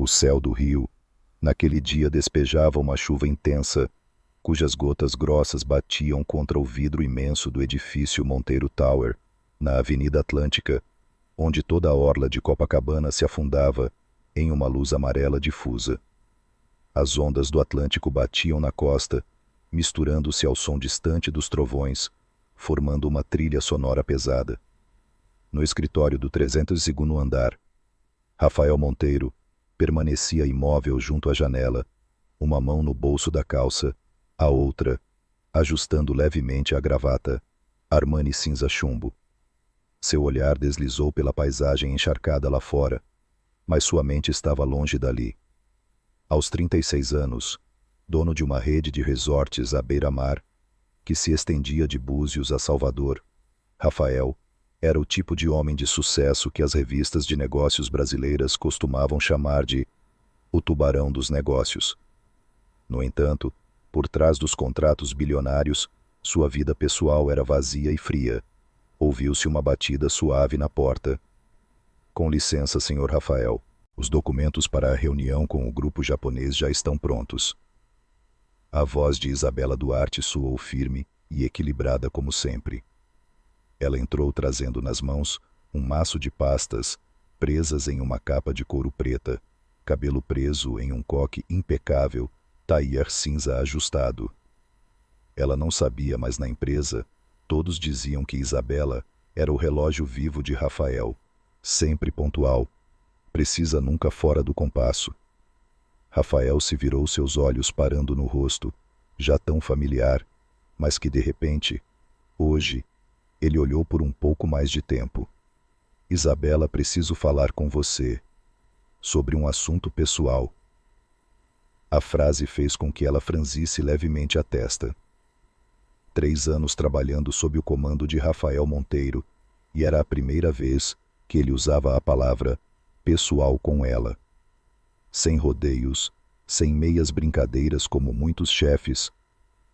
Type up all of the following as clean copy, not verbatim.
O céu do rio, naquele dia despejava uma chuva intensa, cujas gotas grossas batiam contra o vidro imenso do edifício Monteiro Tower, na Avenida Atlântica, onde toda a orla de Copacabana se afundava em uma luz amarela difusa. As ondas do Atlântico batiam na costa, misturando-se ao som distante dos trovões, formando uma trilha sonora pesada. No escritório do 302º andar, Rafael Monteiro permanecia imóvel junto à janela, uma mão no bolso da calça, a outra, ajustando levemente a gravata, Armani cinza chumbo. Seu olhar deslizou pela paisagem encharcada lá fora, mas sua mente estava longe dali. Aos 36 anos, dono de uma rede de resorts à beira-mar, que se estendia de Búzios a Salvador, Rafael era o tipo de homem de sucesso que as revistas de negócios brasileiras costumavam chamar de o tubarão dos negócios. No entanto, por trás dos contratos bilionários, sua vida pessoal era vazia e fria. Ouviu-se uma batida suave na porta. Com licença, senhor Rafael. Os documentos para a reunião com o grupo japonês já estão prontos. A voz de Isabela Duarte soou firme e equilibrada como sempre. Ela entrou trazendo nas mãos um maço de pastas, presas em uma capa de couro preta, cabelo preso em um coque impecável, taier cinza ajustado. Ela não sabia, mas na empresa, todos diziam que Isabela era o relógio vivo de Rafael, sempre pontual, precisa nunca fora do compasso. Rafael se virou, seus olhos parando no rosto, já tão familiar, mas que de repente, hoje, ele olhou por um pouco mais de tempo. Isabela, preciso falar com você. Sobre um assunto pessoal. A frase fez com que ela franzisse levemente a testa. 3 anos trabalhando sob o comando de Rafael Monteiro, e era a primeira vez que ele usava a palavra pessoal com ela. Sem rodeios, sem meias brincadeiras como muitos chefes,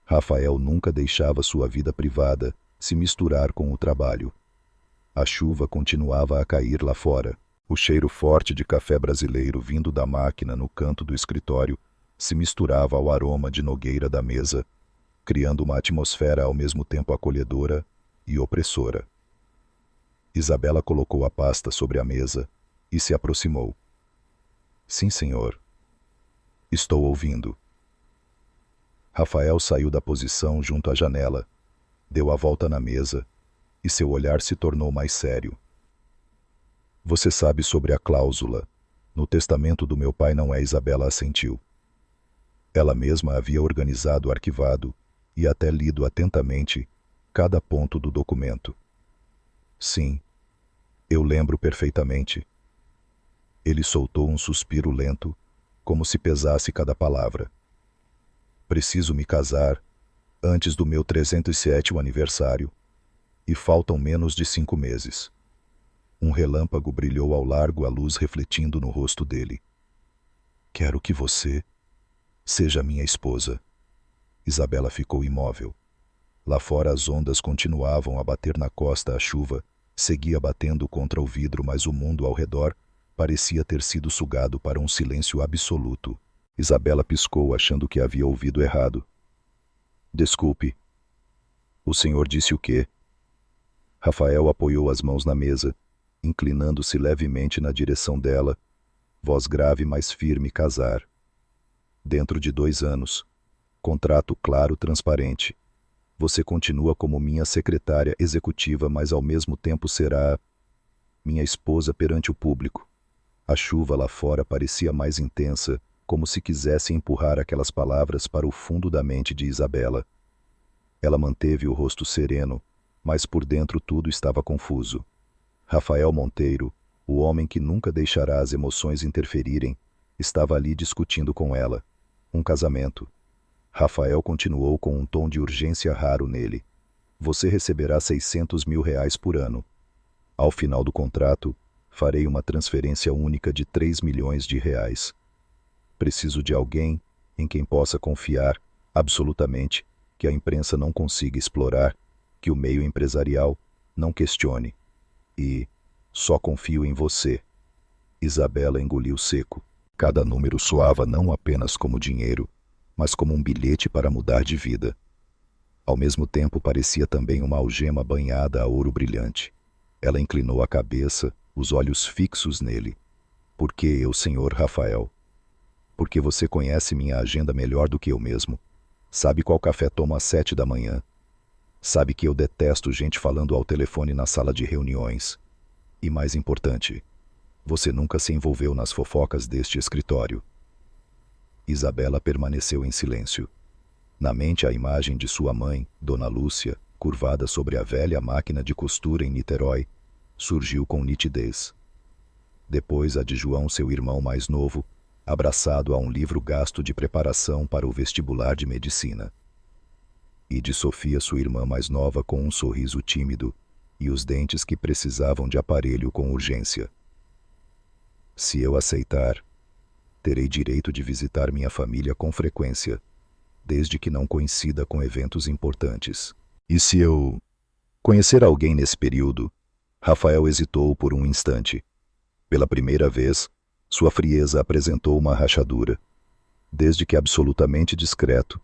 Rafael nunca deixava sua vida privada se misturar com o trabalho. A chuva continuava a cair lá fora. O cheiro forte de café brasileiro vindo da máquina no canto do escritório se misturava ao aroma de nogueira da mesa, criando uma atmosfera ao mesmo tempo acolhedora e opressora. Isabela colocou a pasta sobre a mesa e se aproximou. Sim, senhor. Estou ouvindo. Rafael saiu da posição junto à janela, deu a volta na mesa e seu olhar se tornou mais sério. Você sabe sobre a cláusula. No testamento do meu pai não é? Isabela assentiu. Ela mesma havia organizado, arquivado e até lido atentamente cada ponto do documento. Sim, eu lembro perfeitamente. Ele soltou um suspiro lento, como se pesasse cada palavra. Preciso me casar antes do meu 307º aniversário, e faltam menos de 5 meses. Um relâmpago brilhou ao largo, a luz refletindo no rosto dele. Quero que você seja minha esposa. Isabela ficou imóvel. Lá fora as ondas continuavam a bater na costa, a chuva seguia batendo contra o vidro, mas o mundo ao redor parecia ter sido sugado para um silêncio absoluto. Isabela piscou, achando que havia ouvido errado. Desculpe. O senhor disse o quê? Rafael apoiou as mãos na mesa, inclinando-se levemente na direção dela, voz grave, mas firme. Casar. Dentro de 2 anos. Contrato claro, transparente. Você continua como minha secretária executiva, mas ao mesmo tempo será minha esposa perante o público. A chuva lá fora parecia mais intensa, como se quisesse empurrar aquelas palavras para o fundo da mente de Isabela. Ela manteve o rosto sereno, mas por dentro tudo estava confuso. Rafael Monteiro, o homem que nunca deixará as emoções interferirem, estava ali discutindo com ela. Um casamento. Rafael continuou com um tom de urgência raro nele. Você receberá R$600 mil por ano. Ao final do contrato, farei uma transferência única de R$3 milhões. Preciso de alguém em quem possa confiar, absolutamente, que a imprensa não consiga explorar, que o meio empresarial não questione. E só confio em você. Isabela engoliu seco. Cada número soava não apenas como dinheiro, mas como um bilhete para mudar de vida. Ao mesmo tempo parecia também uma algema banhada a ouro brilhante. Ela inclinou a cabeça, os olhos fixos nele. Por que eu, Sr. Rafael? Porque você conhece minha agenda melhor do que eu mesmo. Sabe qual café tomo às 7 da manhã. Sabe que eu detesto gente falando ao telefone na sala de reuniões. E mais importante, você nunca se envolveu nas fofocas deste escritório. Isabela permaneceu em silêncio. Na mente a imagem de sua mãe, Dona Lúcia, curvada sobre a velha máquina de costura em Niterói, surgiu com nitidez. Depois a de João, seu irmão mais novo, abraçado a um livro gasto de preparação para o vestibular de medicina. E de Sofia, sua irmã mais nova, com um sorriso tímido e os dentes que precisavam de aparelho com urgência. Se eu aceitar, terei direito de visitar minha família com frequência, desde que não coincida com eventos importantes. E se eu conhecer alguém nesse período? Rafael hesitou por um instante. Pela primeira vez, sua frieza apresentou uma rachadura. Desde que absolutamente discreto,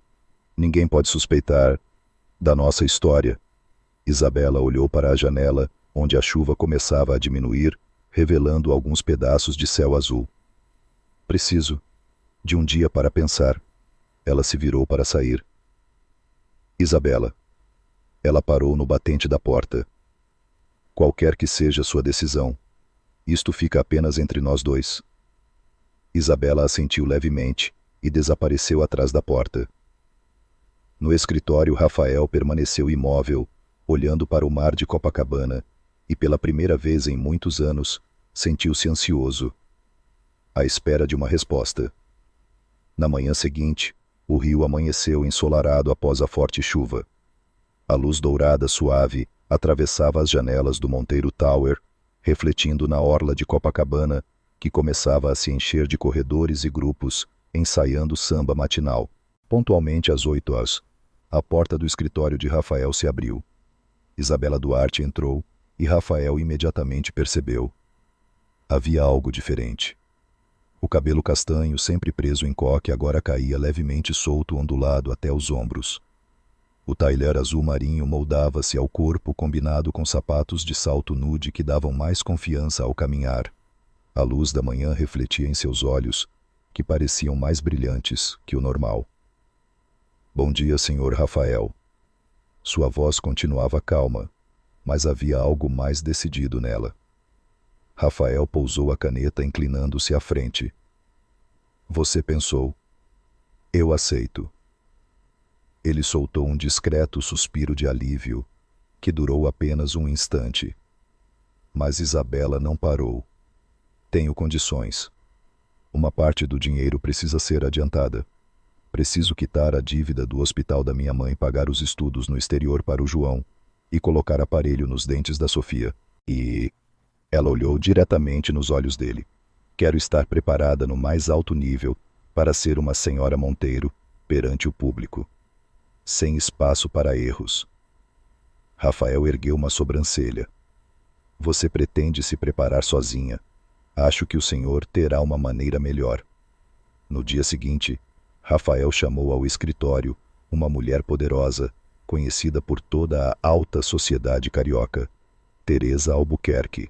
ninguém pode suspeitar da nossa história. Isabela olhou para a janela, onde a chuva começava a diminuir, revelando alguns pedaços de céu azul. Preciso de um dia para pensar. Ela se virou para sair. Isabela. Ela parou no batente da porta. Qualquer que seja sua decisão, isto fica apenas entre nós dois. Isabela assentiu levemente e desapareceu atrás da porta. No escritório, Rafael permaneceu imóvel, olhando para o mar de Copacabana, e pela primeira vez em muitos anos, sentiu-se ansioso, à espera de uma resposta. Na manhã seguinte, o rio amanheceu ensolarado após a forte chuva. A luz dourada suave atravessava as janelas do Monteiro Tower, refletindo na orla de Copacabana, que começava a se encher de corredores e grupos, ensaiando samba matinal. Pontualmente às 8 horas, a porta do escritório de Rafael se abriu. Isabela Duarte entrou e Rafael imediatamente percebeu. Havia algo diferente. O cabelo castanho, sempre preso em coque, agora caía levemente solto, ondulado até os ombros. O tailleur azul marinho moldava-se ao corpo, combinado com sapatos de salto nude que davam mais confiança ao caminhar. A luz da manhã refletia em seus olhos, que pareciam mais brilhantes que o normal. Bom dia, Sr. Rafael. Sua voz continuava calma, mas havia algo mais decidido nela. Rafael pousou a caneta, inclinando-se à frente. Você pensou. Eu aceito. Ele soltou um discreto suspiro de alívio, que durou apenas um instante. Mas Isabela não parou. Tenho condições. Uma parte do dinheiro precisa ser adiantada. Preciso quitar a dívida do hospital da minha mãe, pagar os estudos no exterior para o João e colocar aparelho nos dentes da Sofia. E... Ela olhou diretamente nos olhos dele. Quero estar preparada no mais alto nível para ser uma senhora Monteiro perante o público. Sem espaço para erros. Rafael ergueu uma sobrancelha. Você pretende se preparar sozinha. Acho que o senhor terá uma maneira melhor. No dia seguinte, Rafael chamou ao escritório uma mulher poderosa, conhecida por toda a alta sociedade carioca, Teresa Albuquerque.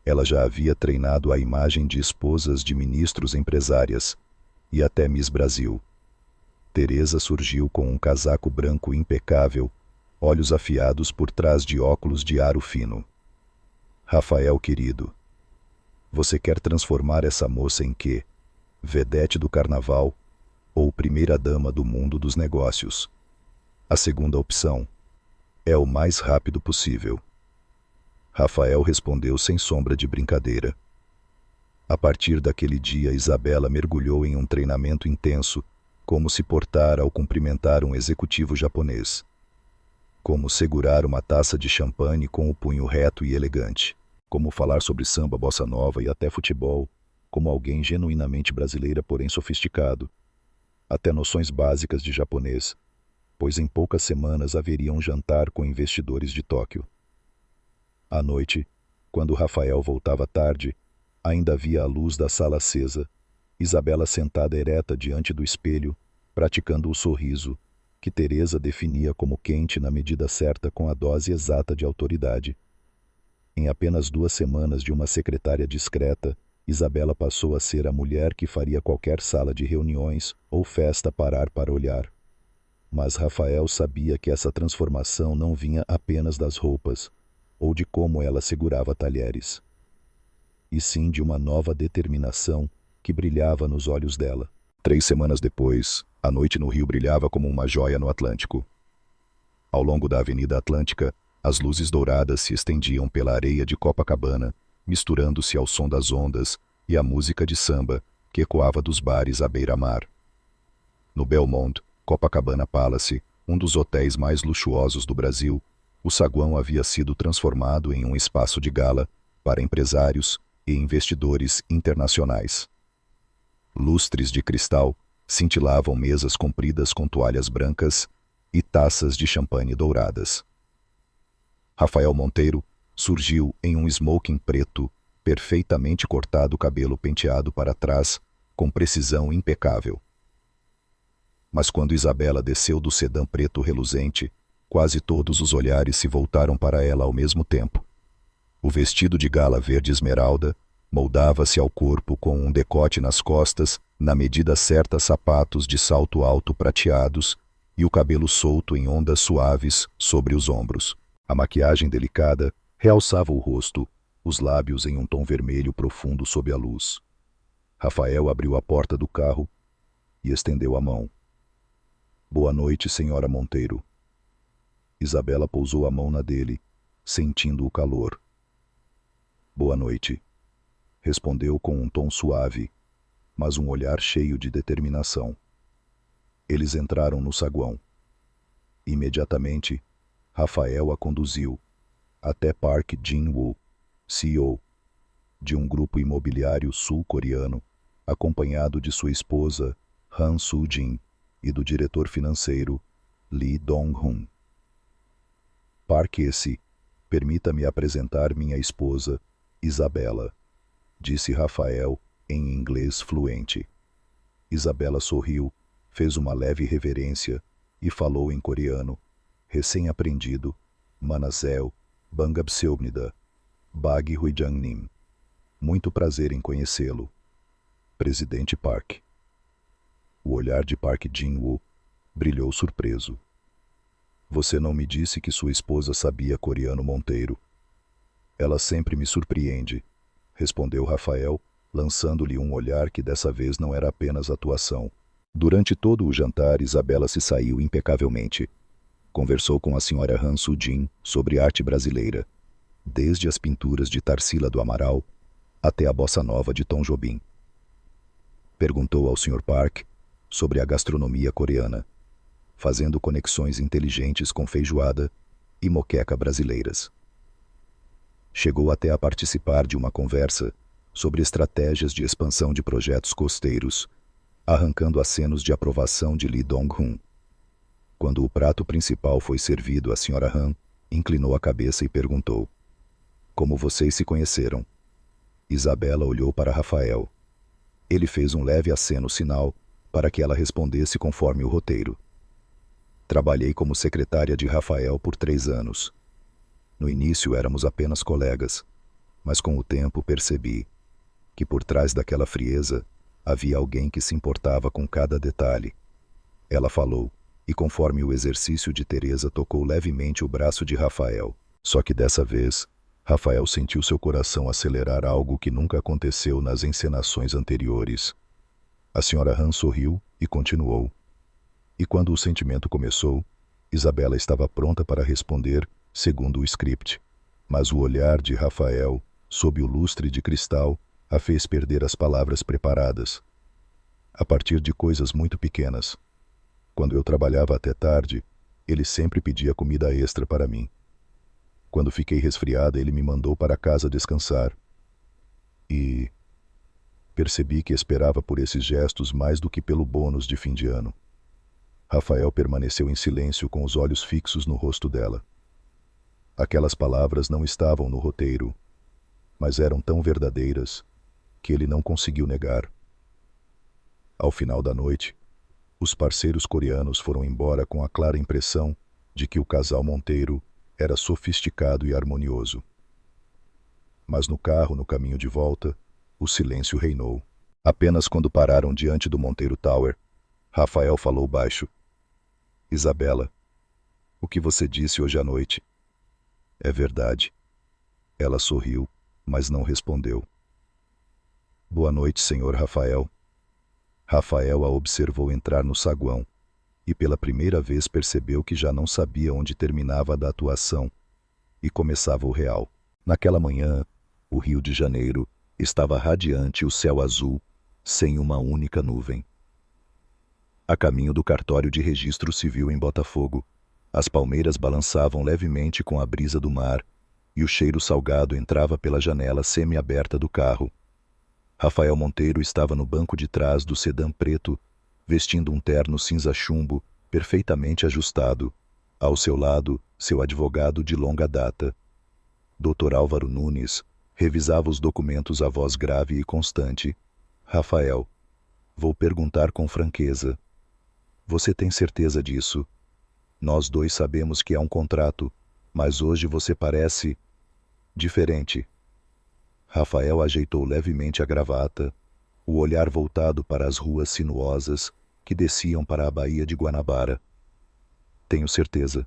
Ela já havia treinado a imagem de esposas de ministros empresárias e até Miss Brasil. Teresa surgiu com um casaco branco impecável, olhos afiados por trás de óculos de aro fino. Rafael querido, você quer transformar essa moça em quê? Vedete do carnaval ou primeira-dama do mundo dos negócios? A segunda opção é o mais rápido possível. Rafael respondeu sem sombra de brincadeira. A partir daquele dia, Isabela mergulhou em um treinamento intenso, como se portar ao cumprimentar um executivo japonês. Como segurar uma taça de champanhe com o punho reto e elegante. Como falar sobre samba, bossa nova e até futebol, como alguém genuinamente brasileira, porém sofisticado. Até noções básicas de japonês, pois em poucas semanas haveria um jantar com investidores de Tóquio. À noite, quando Rafael voltava tarde, ainda havia a luz da sala acesa, Isabela sentada ereta diante do espelho, praticando o sorriso, que Teresa definia como quente na medida certa com a dose exata de autoridade. Em apenas 2 semanas de uma secretária discreta, Isabela passou a ser a mulher que faria qualquer sala de reuniões ou festa parar para olhar. Mas Rafael sabia que essa transformação não vinha apenas das roupas, ou de como ela segurava talheres, e sim de uma nova determinação que brilhava nos olhos dela. 3 semanas depois, a noite no Rio brilhava como uma joia no Atlântico. Ao longo da Avenida Atlântica, as luzes douradas se estendiam pela areia de Copacabana, misturando-se ao som das ondas e à música de samba que ecoava dos bares à beira-mar. No Belmont, Copacabana Palace, um dos hotéis mais luxuosos do Brasil, o saguão havia sido transformado em um espaço de gala para empresários e investidores internacionais. Lustres de cristal cintilavam mesas compridas com toalhas brancas e taças de champanhe douradas. Rafael Monteiro surgiu em um smoking preto, perfeitamente cortado, cabelo penteado para trás, com precisão impecável. Mas quando Isabela desceu do sedã preto reluzente, quase todos os olhares se voltaram para ela ao mesmo tempo. O vestido de gala verde esmeralda moldava-se ao corpo com um decote nas costas, na medida certa, sapatos de salto alto prateados e o cabelo solto em ondas suaves sobre os ombros. A maquiagem delicada realçava o rosto, os lábios em um tom vermelho profundo sob a luz. Rafael abriu a porta do carro e estendeu a mão. "Boa noite, senhora Monteiro." Isabela pousou a mão na dele, sentindo o calor. "Boa noite", respondeu com um tom suave, mas um olhar cheio de determinação. Eles entraram no saguão. Imediatamente, Rafael a conduziu até Park Jin-woo, CEO de um grupo imobiliário sul-coreano, acompanhado de sua esposa, Han Soo-jin, e do diretor financeiro, Lee Dong-hun. "Park esse, permita-me apresentar minha esposa, Isabela", disse Rafael em inglês fluente. Isabela sorriu, fez uma leve reverência e falou em coreano, recém-aprendido: "Manasel, Bangabseobnida, Bag Huijangnim. Muito prazer em conhecê-lo, Presidente Park." O olhar de Park Jin-woo brilhou surpreso. "Você não me disse que sua esposa sabia coreano, Monteiro?" "Ela sempre me surpreende", respondeu Rafael, lançando-lhe um olhar que dessa vez não era apenas atuação. Durante todo o jantar, Isabela se saiu impecavelmente. Conversou com a senhora Han Soo-jin sobre arte brasileira, desde as pinturas de Tarsila do Amaral até a bossa nova de Tom Jobim. Perguntou ao Sr. Park sobre a gastronomia coreana, fazendo conexões inteligentes com feijoada e moqueca brasileiras. Chegou até a participar de uma conversa sobre estratégias de expansão de projetos costeiros, arrancando acenos de aprovação de Lee Dong-hun. Quando o prato principal foi servido, a Sra. Han inclinou a cabeça e perguntou: "Como vocês se conheceram?" Isabela olhou para Rafael. Ele fez um leve aceno sinal para que ela respondesse conforme o roteiro. "Trabalhei como secretária de Rafael por 3 anos. No início éramos apenas colegas, mas com o tempo percebi que por trás daquela frieza havia alguém que se importava com cada detalhe." Ela falou, e conforme o exercício de Teresa tocou levemente o braço de Rafael. Só que dessa vez, Rafael sentiu seu coração acelerar, algo que nunca aconteceu nas encenações anteriores. A Sra. Han sorriu e continuou. E quando o sentimento começou, Isabela estava pronta para responder segundo o script, mas o olhar de Rafael, sob o lustre de cristal, a fez perder as palavras preparadas. A partir de coisas muito pequenas. Quando eu trabalhava até tarde, ele sempre pedia comida extra para mim. Quando fiquei resfriada, ele me mandou para casa descansar. E percebi que esperava por esses gestos mais do que pelo bônus de fim de ano. Rafael permaneceu em silêncio, com os olhos fixos no rosto dela. Aquelas palavras não estavam no roteiro, mas eram tão verdadeiras que ele não conseguiu negar. Ao final da noite, os parceiros coreanos foram embora com a clara impressão de que o casal Monteiro era sofisticado e harmonioso. Mas no carro, no caminho de volta, o silêncio reinou. Apenas quando pararam diante do Monteiro Tower, Rafael falou baixo: Isabela, o que você disse hoje à noite é verdade. Ela sorriu, mas não respondeu. Boa noite, senhor Rafael. Rafael a observou entrar no saguão, e pela primeira vez percebeu que já não sabia onde terminava a da atuação e começava o real. Naquela manhã, o Rio de Janeiro estava radiante e o céu azul, sem uma única nuvem. A caminho do cartório de registro civil em Botafogo, as palmeiras balançavam levemente com a brisa do mar e o cheiro salgado entrava pela janela semi-aberta do carro. Rafael Monteiro estava no banco de trás do sedã preto, vestindo um terno cinza chumbo, perfeitamente ajustado. Ao seu lado, seu advogado de longa data. Dr. Álvaro Nunes revisava os documentos à voz grave e constante. Rafael, vou perguntar com franqueza. Você tem certeza disso? Nós dois sabemos que há um contrato, mas hoje você parece diferente. Rafael ajeitou levemente a gravata, o olhar voltado para as ruas sinuosas que desciam para a Baía de Guanabara. Tenho certeza.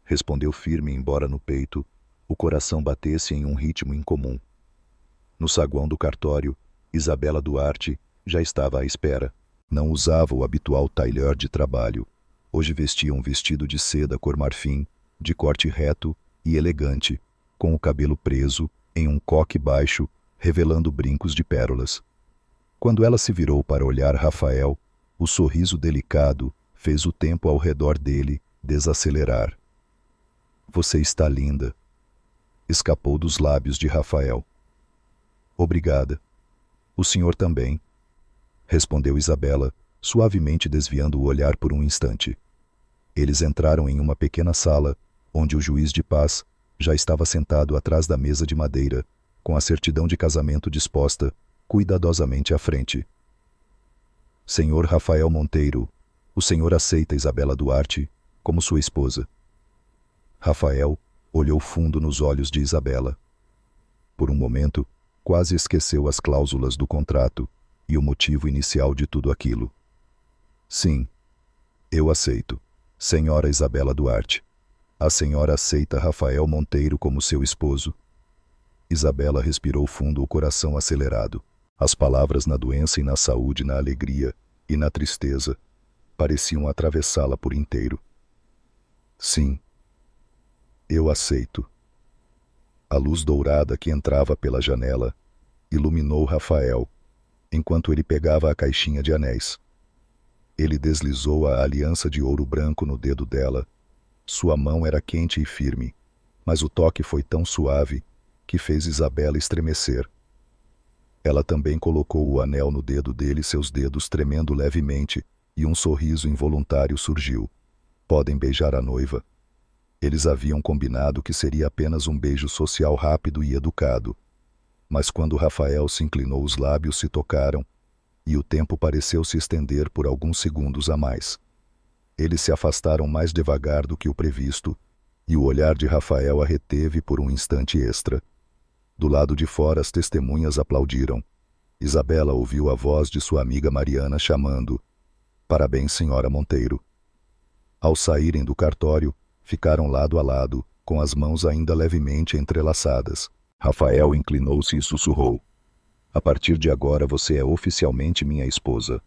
Respondeu firme, embora no peito o coração batesse em um ritmo incomum. No saguão do cartório, Isabela Duarte já estava à espera. Não usava o habitual tailleur de trabalho. Hoje vestia um vestido de seda cor marfim, de corte reto e elegante, com o cabelo preso em um coque baixo, revelando brincos de pérolas. Quando ela se virou para olhar Rafael, o sorriso delicado fez o tempo ao redor dele desacelerar. Você está linda. Escapou dos lábios de Rafael. Obrigada. O senhor também. Respondeu Isabela, suavemente desviando o olhar por um instante. Eles entraram em uma pequena sala, onde o juiz de paz já estava sentado atrás da mesa de madeira, com a certidão de casamento disposta cuidadosamente à frente. Senhor Rafael Monteiro, o senhor aceita Isabela Duarte como sua esposa? Rafael olhou fundo nos olhos de Isabela. Por um momento, quase esqueceu as cláusulas do contrato e o motivo inicial de tudo aquilo. Sim, eu aceito, senhora Isabela Duarte. A senhora aceita Rafael Monteiro como seu esposo? Isabela respirou fundo, o coração acelerado. As palavras na doença e na saúde, na alegria e na tristeza pareciam atravessá-la por inteiro. Sim, eu aceito. A luz dourada que entrava pela janela iluminou Rafael, enquanto ele pegava a caixinha de anéis. Ele deslizou a aliança de ouro branco no dedo dela. Sua mão era quente e firme, mas o toque foi tão suave que fez Isabela estremecer. Ela também colocou o anel no dedo dele, seus dedos tremendo levemente, e um sorriso involuntário surgiu. Podem beijar a noiva. Eles haviam combinado que seria apenas um beijo social rápido e educado. Mas quando Rafael se inclinou, os lábios se tocaram, e o tempo pareceu se estender por alguns segundos a mais. Eles se afastaram mais devagar do que o previsto, e o olhar de Rafael a reteve por um instante extra. Do lado de fora, as testemunhas aplaudiram. Isabela ouviu a voz de sua amiga Mariana chamando: Parabéns, senhora Monteiro. Ao saírem do cartório, ficaram lado a lado, com as mãos ainda levemente entrelaçadas. Rafael inclinou-se e sussurrou: A partir de agora você é oficialmente minha esposa.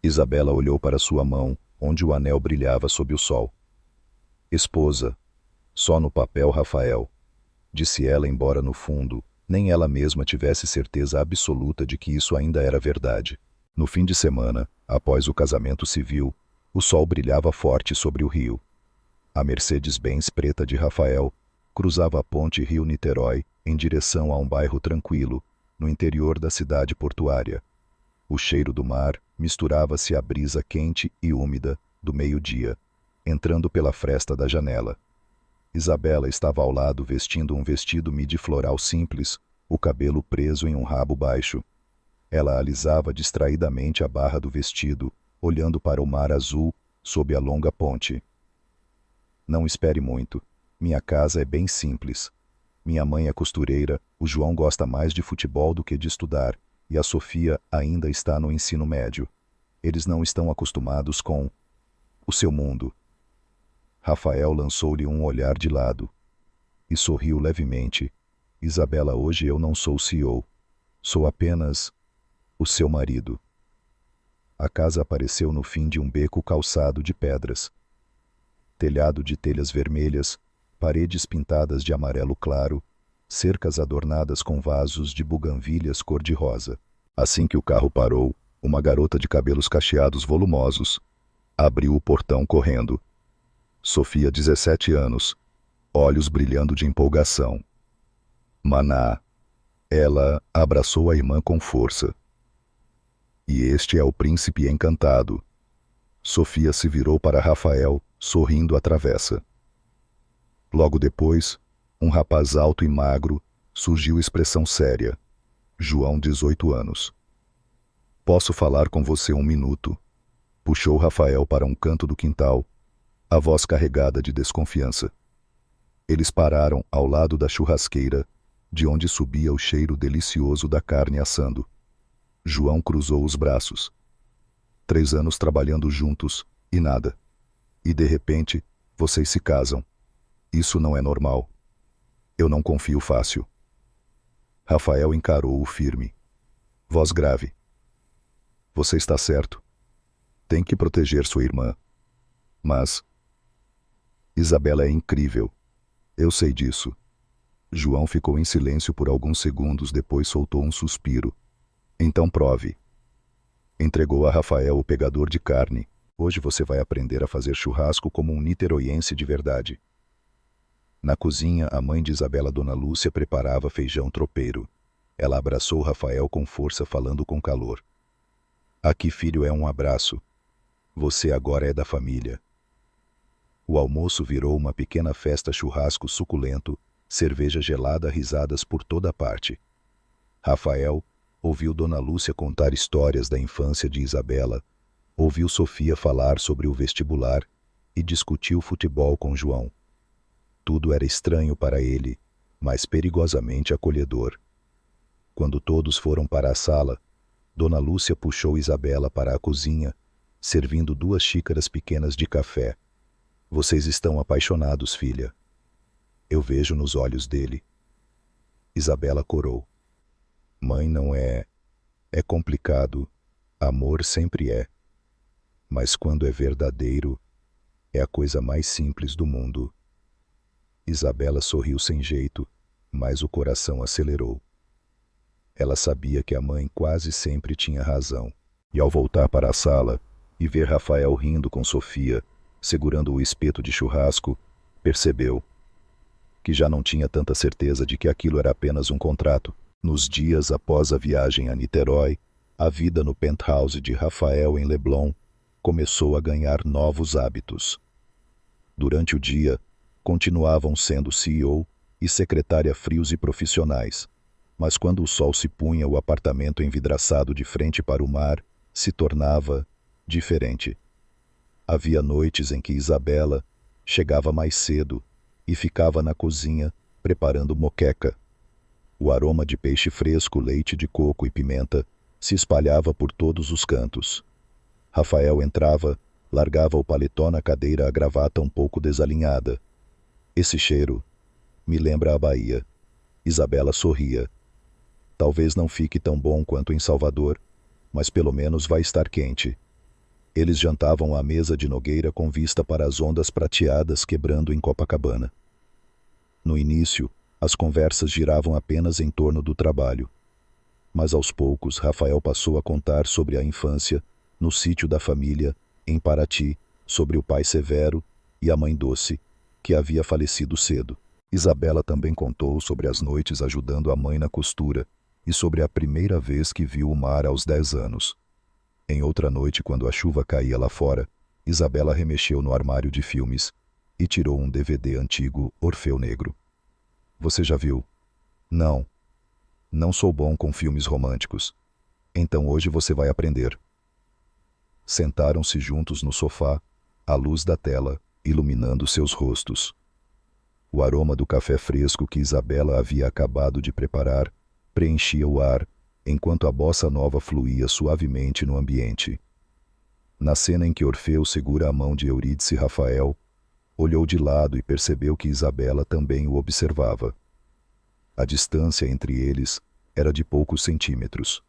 Isabela olhou para sua mão, onde o anel brilhava sob o sol. Esposa. Só no papel, Rafael. Disse ela, embora no fundo nem ela mesma tivesse certeza absoluta de que isso ainda era verdade. No fim de semana, após o casamento civil, o sol brilhava forte sobre o rio. A Mercedes-Benz preta de Rafael cruzava a ponte Rio-Niterói em direção a um bairro tranquilo, no interior da cidade portuária. O cheiro do mar misturava-se à brisa quente e úmida do meio-dia, entrando pela fresta da janela. Isabela estava ao lado vestindo um vestido midi floral simples, o cabelo preso em um rabo baixo. Ela alisava distraidamente a barra do vestido, olhando para o mar azul sob a longa ponte. Não espere muito. Minha casa é bem simples. Minha mãe é costureira, o João gosta mais de futebol do que de estudar, e a Sofia ainda está no ensino médio. Eles não estão acostumados com o seu mundo. Rafael lançou-lhe um olhar de lado e sorriu levemente. Isabela, hoje eu não sou CEO. Sou apenas o seu marido. A casa apareceu no fim de um beco calçado de pedras. Telhado de telhas vermelhas, paredes pintadas de amarelo claro, cercas adornadas com vasos de buganvílias cor-de-rosa. Assim que o carro parou, uma garota de cabelos cacheados volumosos abriu o portão correndo. Sofia, 17 anos, olhos brilhando de empolgação. Maná. Ela abraçou a irmã com força. E este é o príncipe encantado. Sofia se virou para Rafael, sorrindo à travessa. Logo depois, um rapaz alto e magro, surgiu expressão séria. João, 18 anos. Posso falar com você um minuto? Puxou Rafael para um canto do quintal, a voz carregada de desconfiança. Eles pararam ao lado da churrasqueira, de onde subia o cheiro delicioso da carne assando. João cruzou os braços. 3 anos trabalhando juntos, e nada. E de repente, vocês se casam. Isso não é normal. Eu não confio fácil. Rafael encarou-o firme. Voz grave. Você está certo. Tem que proteger sua irmã. Mas Isabela é incrível. Eu sei disso. João ficou em silêncio por alguns segundos, depois soltou um suspiro. Então prove. Entregou a Rafael o pegador de carne. Hoje você vai aprender a fazer churrasco como um niteroiense de verdade. Na cozinha, a mãe de Isabela, Dona Lúcia, preparava feijão tropeiro. Ela abraçou Rafael com força, falando com calor. Aqui, filho, é um abraço. Você agora é da família. O almoço virou uma pequena festa, churrasco suculento, cerveja gelada, risadas por toda parte. Rafael ouviu Dona Lúcia contar histórias da infância de Isabela, ouviu Sofia falar sobre o vestibular e discutiu futebol com João. Tudo era estranho para ele, mas perigosamente acolhedor. Quando todos foram para a sala, Dona Lúcia puxou Isabela para a cozinha, servindo 2 xícaras pequenas de café. Vocês estão apaixonados, filha. Eu vejo nos olhos dele. Isabela corou. Mãe, não é. É complicado. Amor sempre é. Mas quando é verdadeiro, é a coisa mais simples do mundo. Isabela sorriu sem jeito, mas o coração acelerou. Ela sabia que a mãe quase sempre tinha razão. E ao voltar para a sala e ver Rafael rindo com Sofia, segurando o espeto de churrasco, percebeu que já não tinha tanta certeza de que aquilo era apenas um contrato. Nos dias após a viagem a Niterói, a vida no penthouse de Rafael em Leblon começou a ganhar novos hábitos. Durante o dia, continuavam sendo CEO e secretária frios e profissionais, mas quando o sol se punha, o apartamento envidraçado de frente para o mar se tornava diferente. Havia noites em que Isabela chegava mais cedo e ficava na cozinha preparando moqueca. O aroma de peixe fresco, leite de coco e pimenta se espalhava por todos os cantos. Rafael entrava, largava o paletó na cadeira, a gravata um pouco desalinhada. Esse cheiro me lembra a Bahia. Isabela sorria. Talvez não fique tão bom quanto em Salvador, mas pelo menos vai estar quente. Eles jantavam à mesa de Nogueira com vista para as ondas prateadas quebrando em Copacabana. No início, as conversas giravam apenas em torno do trabalho. Mas aos poucos, Rafael passou a contar sobre a infância, no sítio da família, em Paraty, sobre o pai Severo e a mãe Doce, que havia falecido cedo. Isabela também contou sobre as noites ajudando a mãe na costura e sobre a primeira vez que viu o mar aos 10 anos. Em outra noite, quando a chuva caía lá fora, Isabela remexeu no armário de filmes e tirou um DVD antigo, Orfeu Negro. Você já viu? Não. Não sou bom com filmes românticos. Então hoje você vai aprender. Sentaram-se juntos no sofá, a luz da tela iluminando seus rostos. O aroma do café fresco que Isabela havia acabado de preparar preenchia o ar, enquanto a bossa nova fluía suavemente no ambiente. Na cena em que Orfeu segura a mão de Eurídice, Rafael olhou de lado e percebeu que Isabela também o observava. A distância entre eles era de poucos centímetros.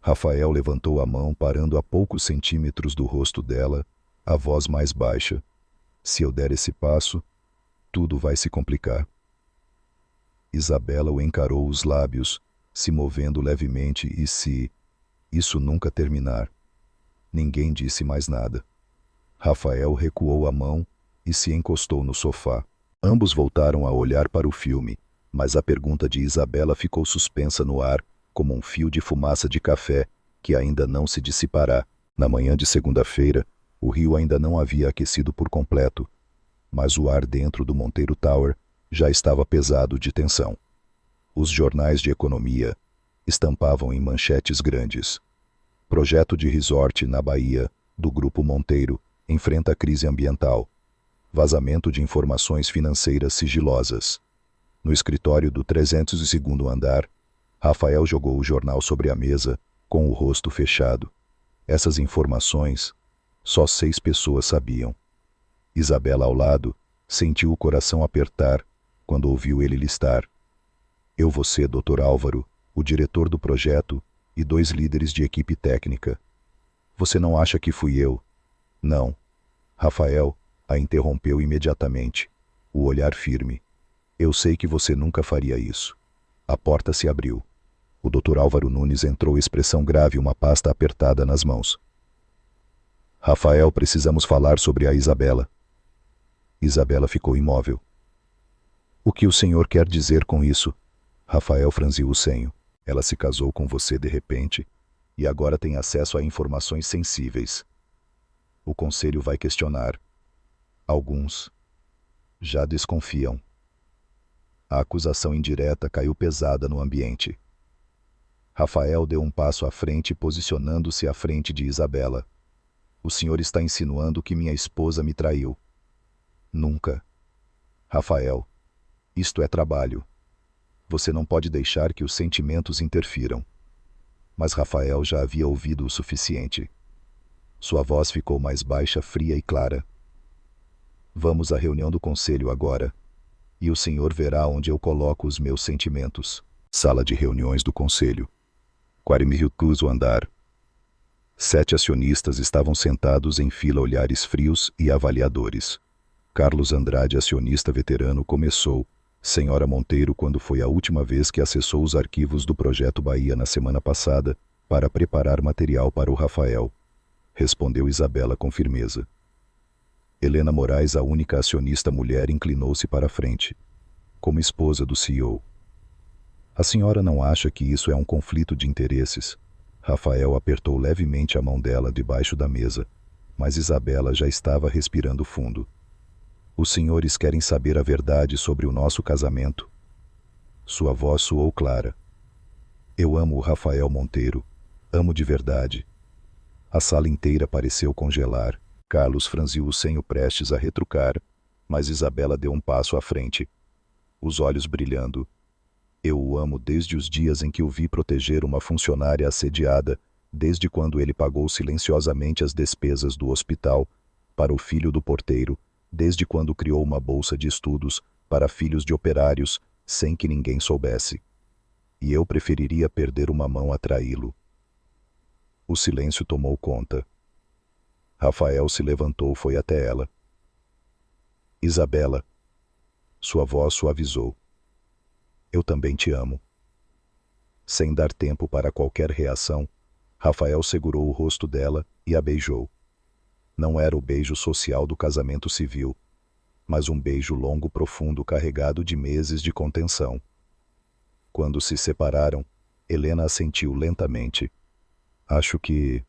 Rafael levantou a mão, parando a poucos centímetros do rosto dela, a voz mais baixa. Se eu der esse passo, tudo vai se complicar. Isabela o encarou, os lábios se movendo levemente. E se isso nunca terminar? Ninguém disse mais nada. Rafael recuou a mão e se encostou no sofá. Ambos voltaram a olhar para o filme, mas a pergunta de Isabela ficou suspensa no ar, como um fio de fumaça de café que ainda não se dissipará. Na manhã de segunda-feira, o rio ainda não havia aquecido por completo, mas o ar dentro do Monteiro Tower já estava pesado de tensão. Os jornais de economia estampavam em manchetes grandes: projeto de resort na Bahia, do Grupo Monteiro, enfrenta crise ambiental. Vazamento de informações financeiras sigilosas. No escritório do 302º andar, Rafael jogou o jornal sobre a mesa, com o rosto fechado. Essas informações, só 6 pessoas sabiam. Isabela, ao lado, sentiu o coração apertar quando ouviu ele listar: eu, você, Dr. Álvaro, o diretor do projeto e 2 líderes de equipe técnica. Você não acha que fui eu? Não. Rafael a interrompeu imediatamente, o olhar firme. Eu sei que você nunca faria isso. A porta se abriu. O Dr. Álvaro Nunes entrou, expressão grave, uma pasta apertada nas mãos. Rafael, precisamos falar sobre a Isabela. Isabela ficou imóvel. O que o senhor quer dizer com isso? Rafael franziu o senho. Ela se casou com você de repente e agora tem acesso a informações sensíveis. O conselho vai questionar. Alguns já desconfiam. A acusação indireta caiu pesada no ambiente. Rafael deu um passo à frente, posicionando-se à frente de Isabela. O senhor está insinuando que minha esposa me traiu. Nunca. Rafael, isto é trabalho. Você não pode deixar que os sentimentos interfiram. Mas Rafael já havia ouvido o suficiente. Sua voz ficou mais baixa, fria e clara. Vamos à reunião do conselho agora, e o senhor verá onde eu coloco os meus sentimentos. Sala de reuniões do conselho. 4.000 andar. 7 acionistas estavam sentados em fila, olhares frios e avaliadores. Carlos Andrade, acionista veterano, começou: Senhora Monteiro, quando foi a última vez que acessou os arquivos do Projeto Bahia na semana passada para preparar material para o Rafael? Respondeu Isabela com firmeza. Helena Moraes, a única acionista mulher, inclinou-se para a frente, como esposa do CEO. A senhora não acha que isso é um conflito de interesses? Rafael apertou levemente a mão dela debaixo da mesa, mas Isabela já estava respirando fundo. Os senhores querem saber a verdade sobre o nosso casamento? Sua voz soou clara. Eu amo o Rafael Monteiro. Amo de verdade. A sala inteira pareceu congelar. Carlos franziu o senho, prestes a retrucar, mas Isabela deu um passo à frente, os olhos brilhando. Eu o amo desde os dias em que o vi proteger uma funcionária assediada, desde quando ele pagou silenciosamente as despesas do hospital para o filho do porteiro, desde quando criou uma bolsa de estudos para filhos de operários sem que ninguém soubesse. E eu preferiria perder uma mão a traí-lo. O silêncio tomou conta. Rafael se levantou, foi até ela. Isabela. Sua voz suavizou. Eu também te amo. Sem dar tempo para qualquer reação, Rafael segurou o rosto dela e a beijou. Não era o beijo social do casamento civil, mas um beijo longo, profundo, carregado de meses de contenção. Quando se separaram, Helena assentiu lentamente. Acho que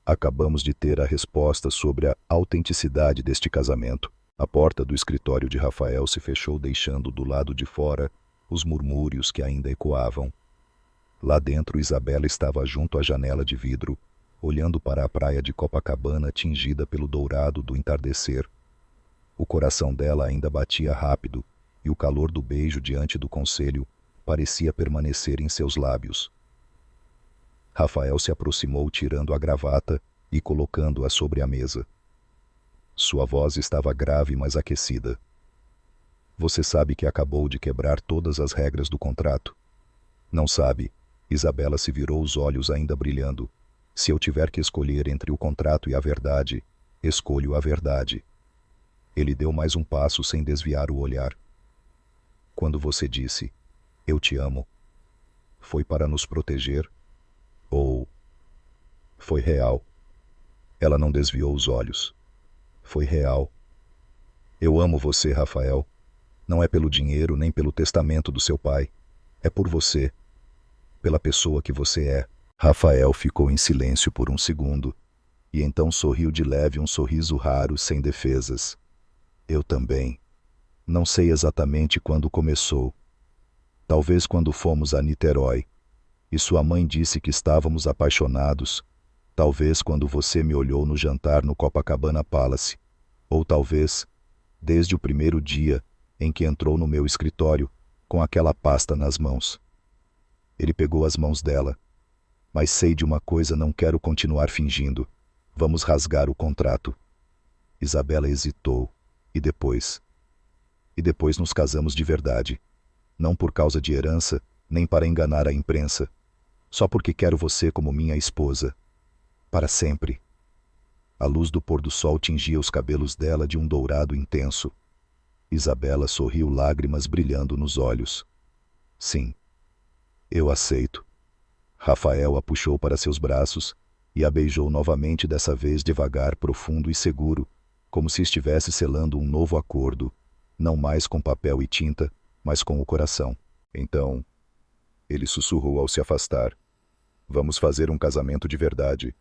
acabamos de ter a resposta sobre a autenticidade deste casamento. A porta do escritório de Rafael se fechou, deixando do lado de fora os murmúrios que ainda ecoavam. Lá dentro, Isabela estava junto à janela de vidro, olhando para a praia de Copacabana tingida pelo dourado do entardecer. O coração dela ainda batia rápido, e o calor do beijo diante do conselho parecia permanecer em seus lábios. Rafael se aproximou tirando a gravata e colocando-a sobre a mesa. Sua voz estava grave, mas aquecida. Você sabe que acabou de quebrar todas as regras do contrato. Não sabe? Isabela se virou, os olhos ainda brilhando. Se eu tiver que escolher entre o contrato e a verdade, escolho a verdade. Ele deu mais um passo sem desviar o olhar. Quando você disse, eu te amo, foi para nos proteger? Ou foi real? Ela não desviou os olhos. Foi real. Eu amo você, Rafael. Não é pelo dinheiro nem pelo testamento do seu pai. É por você. Pela pessoa que você é. Rafael ficou em silêncio por um segundo, e então sorriu de leve, um sorriso raro, sem defesas. Eu também. Não sei exatamente quando começou. Talvez quando fomos a Niterói, e sua mãe disse que estávamos apaixonados. Talvez quando você me olhou no jantar no Copacabana Palace. Ou talvez, desde o primeiro dia em que entrou no meu escritório, com aquela pasta nas mãos. Ele pegou as mãos dela. Mas sei de uma coisa, não quero continuar fingindo. Vamos rasgar o contrato. Isabela hesitou. E depois? E depois nos casamos de verdade. Não por causa de herança, nem para enganar a imprensa. Só porque quero você como minha esposa. Para sempre. A luz do pôr do sol tingia os cabelos dela de um dourado intenso. Isabela sorriu, lágrimas brilhando nos olhos. Sim. Eu aceito. Rafael a puxou para seus braços e a beijou novamente, dessa vez devagar, profundo e seguro, como se estivesse selando um novo acordo, não mais com papel e tinta, mas com o coração. Então, ele sussurrou ao se afastar. Vamos fazer um casamento de verdade.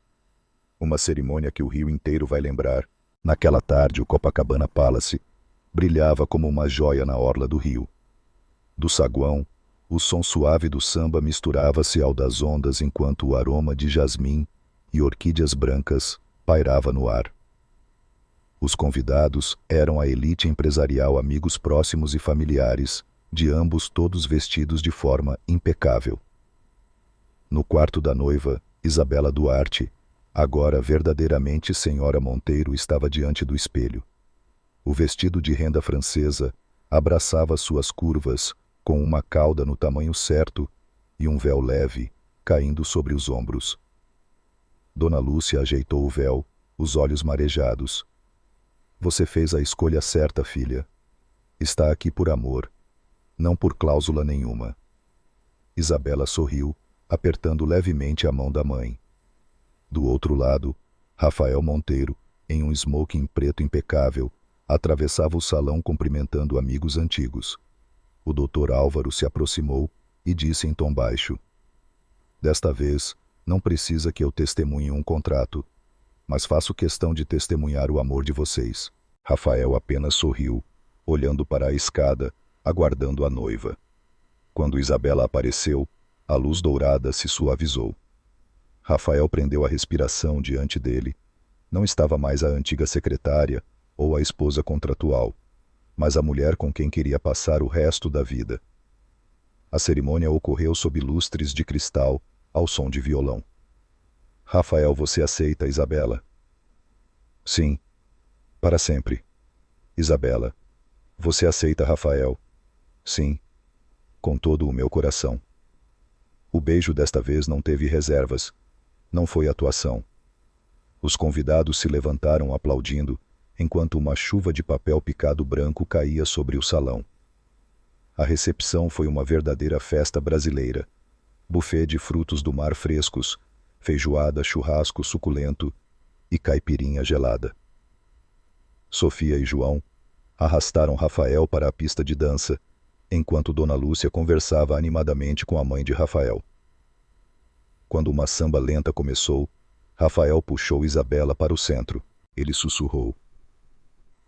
Uma cerimônia que o Rio inteiro vai lembrar. Naquela tarde, o Copacabana Palace brilhava como uma joia na orla do rio. Do saguão, o som suave do samba misturava-se ao das ondas, enquanto o aroma de jasmim e orquídeas brancas pairava no ar. Os convidados eram a elite empresarial, amigos próximos e familiares, de ambos, todos vestidos de forma impecável. No quarto da noiva, Isabela Duarte, agora verdadeiramente senhora Monteiro, estava diante do espelho. O vestido de renda francesa abraçava suas curvas, com uma cauda no tamanho certo e um véu leve caindo sobre os ombros. Dona Lúcia ajeitou o véu, os olhos marejados. Você fez a escolha certa, filha. Está aqui por amor, não por cláusula nenhuma. Isabela sorriu, apertando levemente a mão da mãe. Do outro lado, Rafael Monteiro, em um smoking preto impecável, atravessava o salão cumprimentando amigos antigos. O Dr. Álvaro se aproximou e disse em tom baixo: Desta vez, não precisa que eu testemunhe um contrato, mas faço questão de testemunhar o amor de vocês. Rafael apenas sorriu, olhando para a escada, aguardando a noiva. Quando Isabela apareceu, a luz dourada se suavizou. Rafael prendeu a respiração diante dele. Não estava mais a antiga secretária ou a esposa contratual, mas a mulher com quem queria passar o resto da vida. A cerimônia ocorreu sob lustres de cristal, ao som de violão. Rafael, você aceita, Isabela? Sim. Para sempre. Isabela, você aceita, Rafael? Sim. Com todo o meu coração. O beijo desta vez não teve reservas. Não foi atuação. Os convidados se levantaram aplaudindo, enquanto uma chuva de papel picado branco caía sobre o salão. A recepção foi uma verdadeira festa brasileira. Buffet de frutos do mar frescos, feijoada, churrasco suculento e caipirinha gelada. Sofia e João arrastaram Rafael para a pista de dança, enquanto Dona Lúcia conversava animadamente com a mãe de Rafael. Quando uma samba lenta começou, Rafael puxou Isabela para o centro. Ele sussurrou: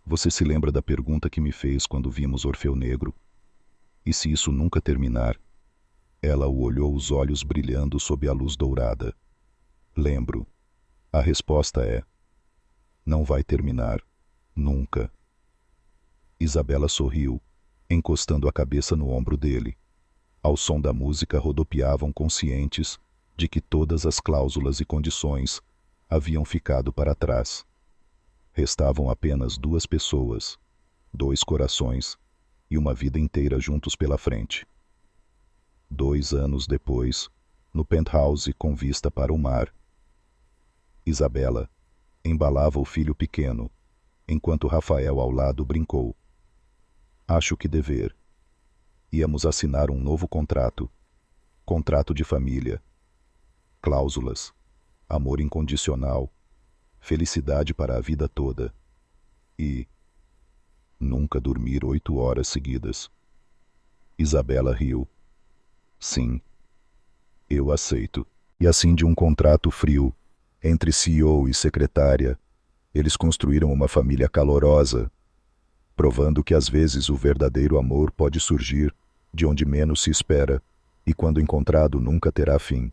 Você se lembra da pergunta que me fez quando vimos Orfeu Negro? E se isso nunca terminar? Ela o olhou, os olhos brilhando sob a luz dourada. Lembro. A resposta é: não vai terminar. Nunca. Isabela sorriu, encostando a cabeça no ombro dele. Ao som da música rodopiavam, conscientes de que todas as cláusulas e condições haviam ficado para trás. Restavam apenas duas pessoas, dois corações e uma vida inteira juntos pela frente. 2 anos depois, no penthouse com vista para o mar, Isabela embalava o filho pequeno, enquanto Rafael ao lado brincou. Acho que dever. Íamos assinar um novo contrato. Contrato de família. Cláusulas. Amor incondicional. Felicidade para a vida toda. E nunca dormir 8 horas seguidas. Isabela riu. Sim. Eu aceito. E assim, de um contrato frio, entre CEO e secretária, eles construíram uma família calorosa, provando que às vezes o verdadeiro amor pode surgir de onde menos se espera e quando encontrado nunca terá fim.